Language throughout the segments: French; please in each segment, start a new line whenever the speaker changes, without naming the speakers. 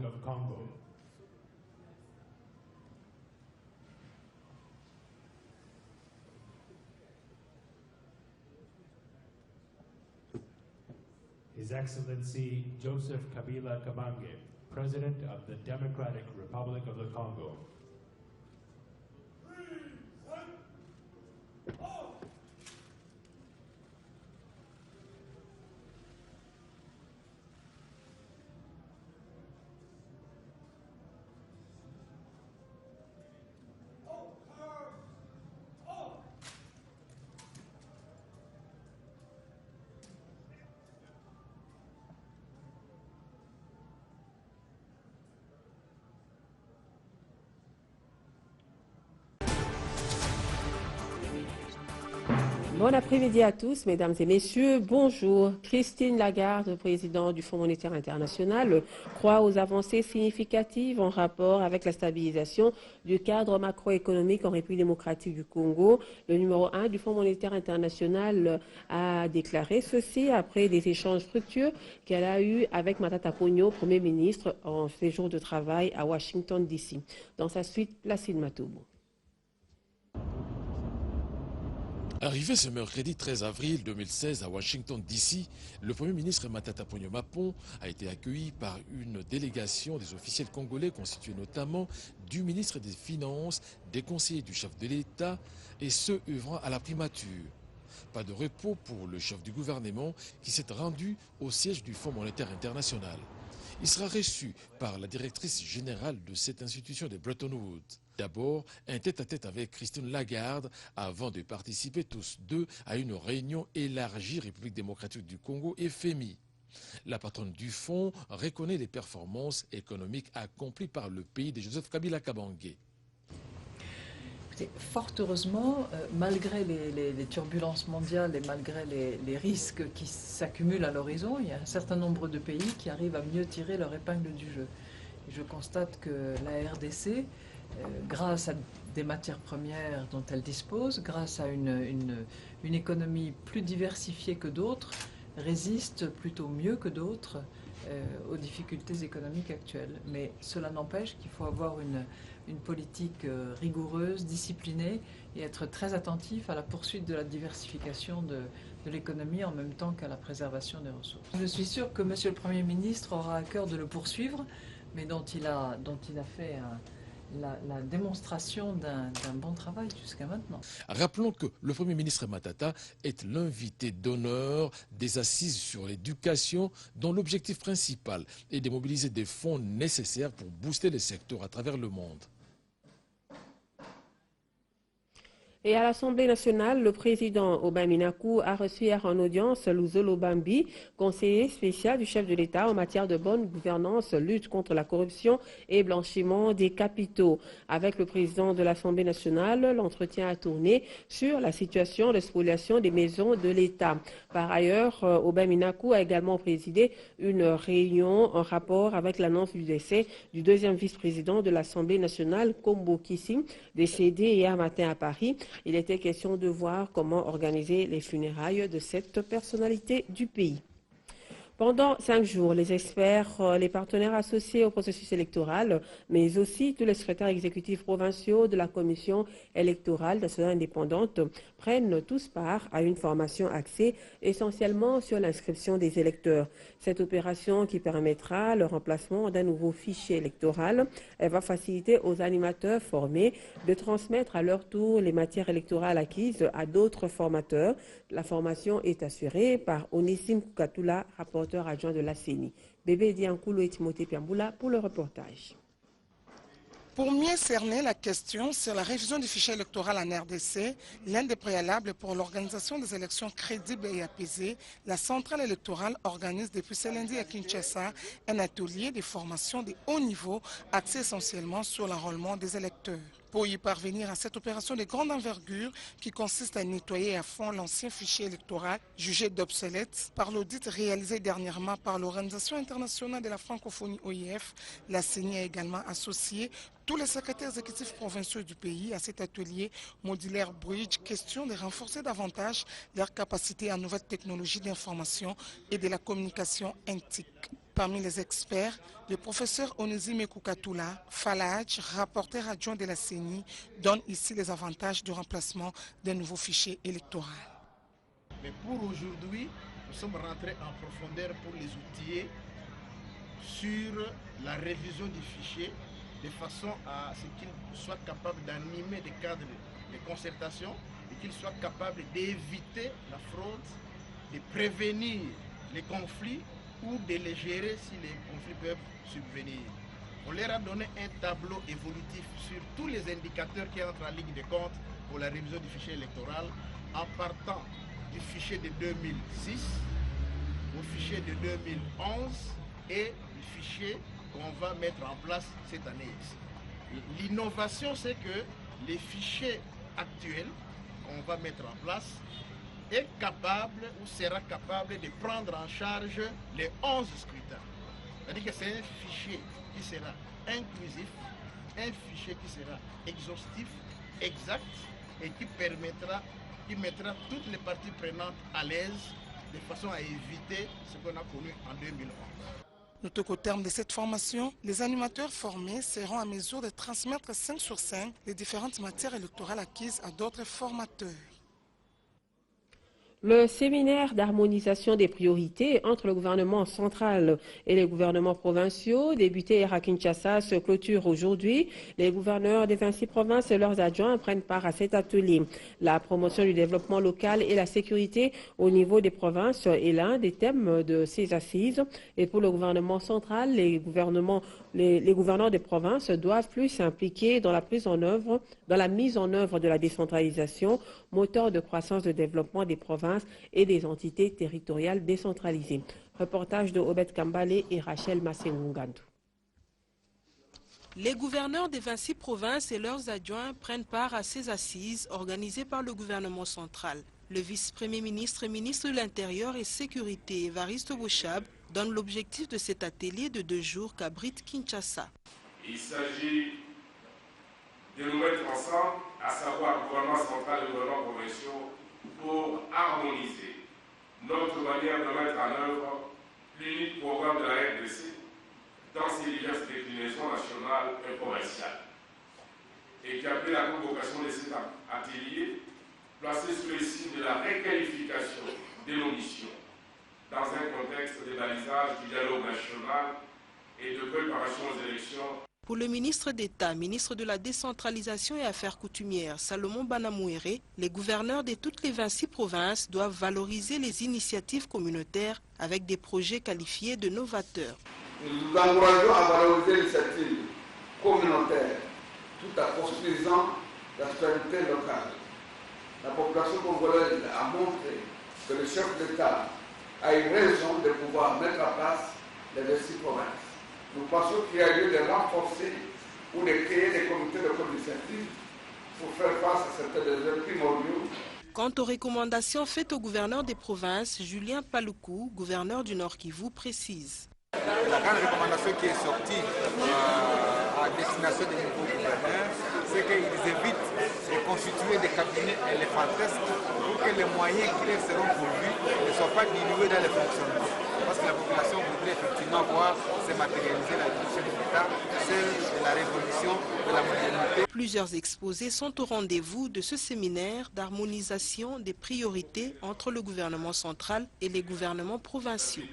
of Congo. His Excellency Joseph Kabila Kabange, President of the Democratic Republic of the Congo.
Bon après-midi à tous, mesdames et messieurs. Bonjour. Christine Lagarde, présidente du Fonds monétaire international, croit aux avancées significatives en rapport avec la stabilisation du cadre macroéconomique en République démocratique du Congo. Le numéro 1 du Fonds monétaire international a déclaré ceci après des échanges fructueux qu'elle a eus avec Matata Ponyo, Premier ministre, en séjour de travail à Washington, D.C. Dans sa suite, Placide Matoubou.
Arrivé ce mercredi 13 avril 2016 à Washington, D.C., le Premier ministre Matata Ponyo Mapon a été accueilli par une délégation des officiels congolais constituée notamment du ministre des Finances, des conseillers du chef de l'État et ceux œuvrant à la primature. Pas de repos pour le chef du gouvernement qui s'est rendu au siège du Fonds monétaire international. Il sera reçu par la directrice générale de cette institution de Bretton Woods. D'abord, un tête-à-tête avec Christine Lagarde avant de participer tous deux à une réunion élargie République démocratique du Congo et FMI. La patronne du fonds reconnaît les performances économiques accomplies par le pays de Joseph Kabila Kabange.
Fort heureusement, malgré les turbulences mondiales et malgré les risques qui s'accumulent à l'horizon, il y a un certain nombre de pays qui arrivent à mieux tirer leur épingle du jeu. Et je constate que la RDC, grâce à des matières premières dont elle dispose, grâce à une économie plus diversifiée que d'autres, résiste plutôt mieux que d'autres aux difficultés économiques actuelles. Mais cela n'empêche qu'il faut avoir une politique rigoureuse, disciplinée et être très attentif à la poursuite de la diversification de l'économie en même temps qu'à la préservation des ressources. Je suis sûre que Monsieur le Premier ministre aura à cœur de le poursuivre, mais dont il a fait la démonstration d'un bon travail jusqu'à maintenant.
Rappelons que le Premier ministre Matata est l'invité d'honneur des assises sur l'éducation dont l'objectif principal est de mobiliser des fonds nécessaires pour booster les secteurs à travers le monde.
Et à l'Assemblée nationale, le président Aubin Minakou a reçu hier en audience Luzolo Bambi, conseiller spécial du chef de l'État en matière de bonne gouvernance, lutte contre la corruption et blanchiment des capitaux. Avec le président de l'Assemblée nationale, l'entretien a tourné sur la situation de spoliation des maisons de l'État. Par ailleurs, Aubin Minakou a également présidé une réunion en rapport avec l'annonce du décès du deuxième vice-président de l'Assemblée nationale, Kombo Kissing, décédé hier matin à Paris. Il était question de voir comment organiser les funérailles de cette personnalité du pays. Pendant 5 jours, les experts, les partenaires associés au processus électoral, mais aussi tous les secrétaires exécutifs provinciaux de la commission électorale nationale indépendante prennent tous part à une formation axée essentiellement sur l'inscription des électeurs. Cette opération qui permettra le remplacement d'un nouveau fichier électoral, elle va faciliter aux animateurs formés de transmettre à leur tour les matières électorales acquises à d'autres formateurs. La formation est assurée par Onissim Koukatoula, rapporteur adjoint de la CENI. Bébé Diankoulou et Timothée Piamboula pour le reportage.
Pour mieux cerner la question sur la révision du fichier électoral en RDC, l'un des préalables pour l'organisation des élections crédibles et apaisées, la centrale électorale organise depuis ce lundi à Kinshasa un atelier de formation de haut niveau axé essentiellement sur l'enrôlement des électeurs. Pour y parvenir à cette opération de grande envergure qui consiste à nettoyer à fond l'ancien fichier électoral jugé d'obsolète par l'audit réalisé dernièrement par l'Organisation internationale de la francophonie OIF, la CENI a également associé tous les secrétaires exécutifs provinciaux du pays à cet atelier modulaire Bridge, question de renforcer davantage leur capacité en nouvelles technologies d'information et de la communication intique. Parmi les experts, le professeur Onésime Koukatoula, Falaj, rapporteur adjoint de la CENI, donne ici les avantages du remplacement d'un nouveau fichier électoral.
Mais pour aujourd'hui, nous sommes rentrés en profondeur pour les outiller sur la révision du fichier de façon à ce qu'ils soient capables d'animer des cadres de concertation et qu'ils soient capables d'éviter la fraude, de prévenir les conflits ou de les gérer si les conflits peuvent subvenir. On leur a donné un tableau évolutif sur tous les indicateurs qui entrent en ligne de compte pour la révision du fichier électoral en partant du fichier de 2006 au fichier de 2011 et du fichier qu'on va mettre en place cette année ici. L'innovation, c'est que les fichiers actuels qu'on va mettre en place est capable ou sera capable de prendre en charge les 11 scrutins. C'est-à-dire que c'est un fichier qui sera inclusif, un fichier qui sera exhaustif, exact et qui mettra toutes les parties prenantes à l'aise de façon à éviter ce qu'on a connu en 2011.
Notez qu'au terme de cette formation, les animateurs formés seront à mesure de transmettre 5 sur 5 les différentes matières électorales acquises à d'autres formateurs.
Le séminaire d'harmonisation des priorités entre le gouvernement central et les gouvernements provinciaux, débuté à Kinshasa, se clôture aujourd'hui. Les gouverneurs des 26 provinces et leurs adjoints prennent part à cet atelier. La promotion du développement local et la sécurité au niveau des provinces est l'un des thèmes de ces assises. Et pour le gouvernement central, les gouverneurs des provinces doivent plus s'impliquer dans la mise en œuvre de la décentralisation, moteur de croissance de développement des provinces et des entités territoriales décentralisées. Reportage de Obed Kambale et Rachel Masengungandu.
Les gouverneurs des 26 provinces et leurs adjoints prennent part à ces assises organisées par le gouvernement central. Le vice-premier ministre et ministre de l'Intérieur et Sécurité, Évariste Bouchab, donne l'objectif de cet atelier de 2 jours qu'abrite Kinshasa.
Il s'agit de nous mettre ensemble, à savoir gouvernement central et gouvernement provinciaux, pour harmoniser notre manière de mettre en œuvre l'unique programme de la RDC dans ses diverses déclinaisons nationales et provinciales. Et qui a pris la convocation de cet atelier, placé sous le signe de la requalification de nos missions, dans un contexte de balisage du dialogue national et de préparation aux élections.
Pour le ministre d'État, ministre de la Décentralisation et Affaires coutumières, Salomon Banamouéré, les gouverneurs de toutes les 26 provinces doivent valoriser les initiatives communautaires avec des projets qualifiés de novateurs.
Nous vous encourageons à valoriser l'initiative communautaire tout en construisant la stabilité locale. La population congolaise a montré que le chef d'État a une raison de pouvoir mettre en place les 26 provinces. Nous pensons qu'il y a lieu de renforcer ou de créer des comités de co-initiative pour faire face à certains déserts primordiaux.
Quant aux recommandations faites au gouverneur des provinces, Julien Paloukou, gouverneur du Nord Kivu, précise.
La grande recommandation qui est sortie à destination des nouveaux gouverneurs, c'est qu'ils évitent de constituer des cabinets éléphantesques pour que les moyens qui leur seront pourvus ne soient pas dilués dans les fonctionnements. Parce que la population voudrait effectivement voir se matérialiser la direction de l'État, celle de la révolution de la modernité.
Plusieurs exposés sont au rendez-vous de ce séminaire d'harmonisation des priorités entre le gouvernement central et les gouvernements provinciaux.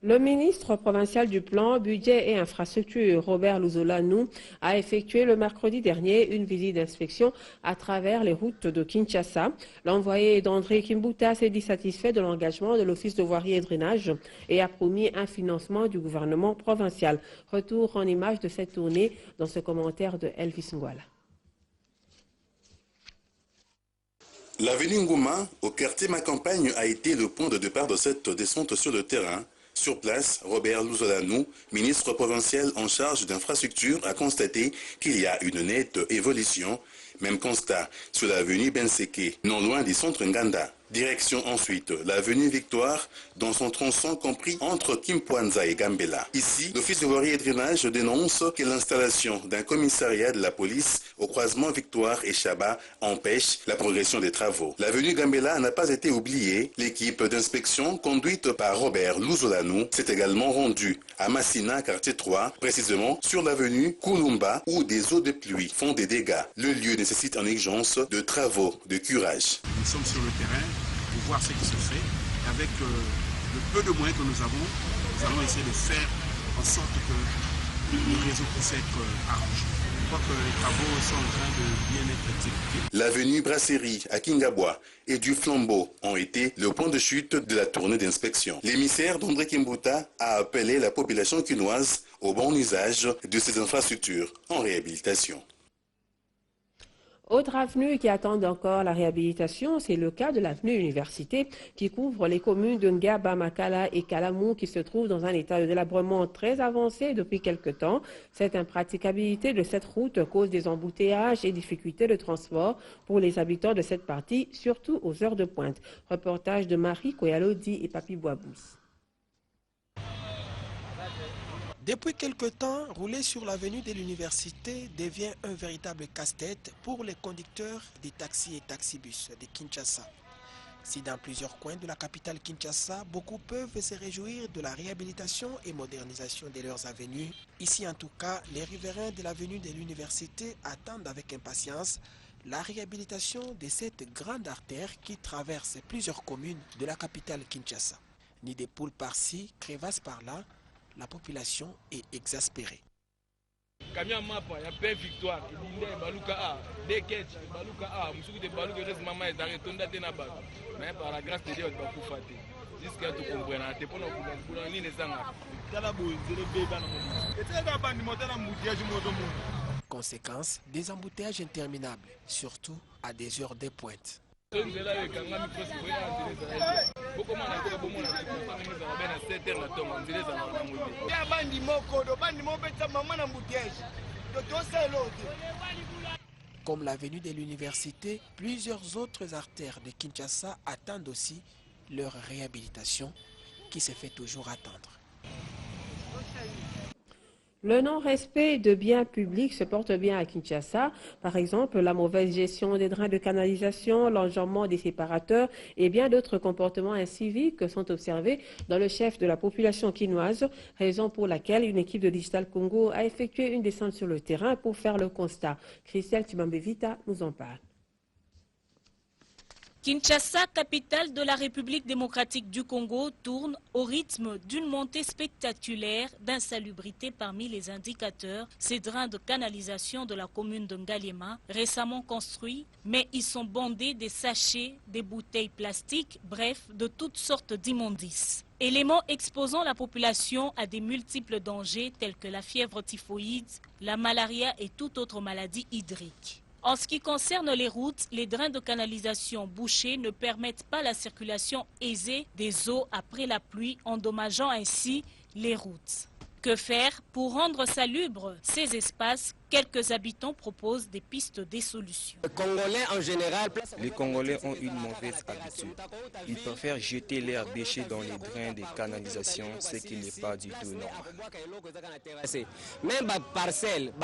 Le ministre provincial du Plan, Budget et Infrastructure, Robert Luzolanou, a effectué le mercredi dernier une visite d'inspection à travers les routes de Kinshasa. L'envoyé d'André Kimbuta s'est dit satisfait de l'engagement de l'Office de voirie et drainage et a promis un financement du gouvernement provincial. Retour en image de cette tournée dans ce commentaire de Elvis Ngwala.
L'avenue Ngouma, au quartier Macampagne, a été le point de départ de cette descente sur le terrain. Sur place, Robert Luzolanou, ministre provincial en charge d'infrastructure, a constaté qu'il y a une nette évolution, Même constat sur l'avenue Benseke, non loin du centre Nganda. Direction ensuite l'avenue Victoire, dans son tronçon compris entre Kimpoanza et Gambela. Ici, l'Office de voirie et drainage dénonce que l'installation d'un commissariat de la police au croisement Victoire et Chaba empêche la progression des travaux. L'avenue Gambela n'a pas été oubliée. L'équipe d'inspection conduite par Robert Luzolanou s'est également rendue à Massina, quartier 3, précisément sur l'avenue Kulumba où des eaux de pluie font des dégâts. Le lieu nécessite en urgence de travaux de curage.
Nous sommes sur le terrain pour voir ce qui se fait. Avec le peu de moyens que nous allons essayer de faire en sorte que le réseau puisse être arrangé. Je crois que les travaux sont en train de bien être exécutés.
L'avenue Brasserie à Kingabwa et du Flambeau ont été le point de chute de la tournée d'inspection. L'émissaire d'André Kimbuta a appelé la population quinoise au bon usage de ces infrastructures en réhabilitation.
Autre avenue qui attendent encore la réhabilitation, c'est le cas de l'avenue Université qui couvre les communes de Ngaba, Makala et Kalamou qui se trouvent dans un état de délabrement très avancé depuis quelque temps. Cette impraticabilité de cette route cause des embouteillages et difficultés de transport pour les habitants de cette partie, surtout aux heures de pointe. Reportage de Marie Koyalodi et Papi Boabous.
Depuis quelque temps, rouler sur l'avenue de l'université devient un véritable casse-tête pour les conducteurs des taxis et taxibus de Kinshasa. Si dans plusieurs coins de la capitale Kinshasa, beaucoup peuvent se réjouir de la réhabilitation et modernisation de leurs avenues, ici en tout cas, les riverains de l'avenue de l'université attendent avec impatience la réhabilitation de cette grande artère qui traverse plusieurs communes de la capitale Kinshasa. Ni des poules par-ci, crevasses par-là, la population est exaspérée.
Camion mapa, il y a plein victoire. Il y a Baluka A, Deket, Baluka A, Moussou de Baluka, le maman est arrêté, on a été là-bas. Mais par la grâce de Dieu, on va tout faire. Jusqu'à tout comprendre, on a été pour nous, ni les sangs.
Conséquence, des embouteillages interminables, surtout à des heures de pointe. Comme l'avenue de l'université, plusieurs autres artères de Kinshasa attendent aussi leur réhabilitation qui se fait toujours attendre.
Le non-respect de biens publics se porte bien à Kinshasa. Par exemple, la mauvaise gestion des drains de canalisation, l'enjambement des séparateurs et bien d'autres comportements inciviques sont observés dans le chef de la population quinoise, raison pour laquelle une équipe de Digital Congo a effectué une descente sur le terrain pour faire le constat. Christelle Tibambevita nous en parle.
Kinshasa, capitale de la République démocratique du Congo, tourne au rythme d'une montée spectaculaire d'insalubrité parmi les indicateurs. Ces drains de canalisation de la commune de Ngaliema, récemment construits, mais ils sont bondés des sachets, des bouteilles plastiques, bref, de toutes sortes d'immondices. Éléments exposant la population à des multiples dangers tels que la fièvre typhoïde, la malaria et toute autre maladie hydrique. En ce qui concerne les routes, les drains de canalisation bouchés ne permettent pas la circulation aisée des eaux après la pluie, endommageant ainsi les routes. Que faire pour rendre salubres ces espaces? Quelques habitants proposent des pistes de solutions.
Les Congolais ont une mauvaise habitude. Ils préfèrent jeter leurs déchets dans les drains de canalisation, ce qui n'est pas du tout normal.
Même parcelle,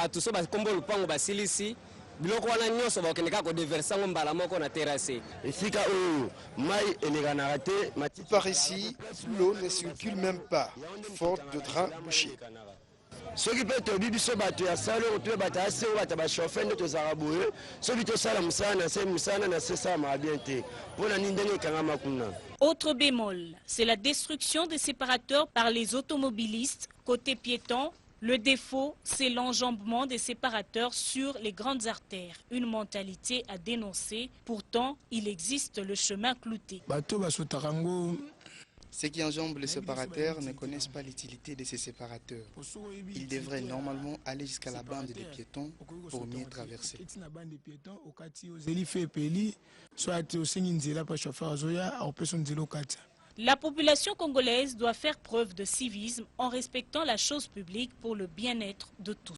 biloko wana nyonso bakendeka kodeversa ngo mbala moko na terrasse.
Esika oyo mai elekana te. Par ici, l'eau ne circule même pas, faute de drains bouchés.
Soki pe tobi biso bato ya salo to bato ase bato ba chauffer ndo tozaka boye soki to sala musana na se ça ma bien te pona ni ndenge kanga makuna.
Autre bémol, c'est la destruction des séparateurs par les automobilistes côté piéton. Le défaut, c'est l'enjambement des séparateurs sur les grandes artères. Une mentalité à dénoncer. Pourtant, il existe le chemin clouté.
Ceux qui enjambent les séparateurs ne connaissent pas l'utilité de ces séparateurs. Ils devraient normalement aller jusqu'à la bande des piétons pour mieux traverser.
La population congolaise doit faire preuve de civisme en respectant la chose publique pour le bien-être de tous.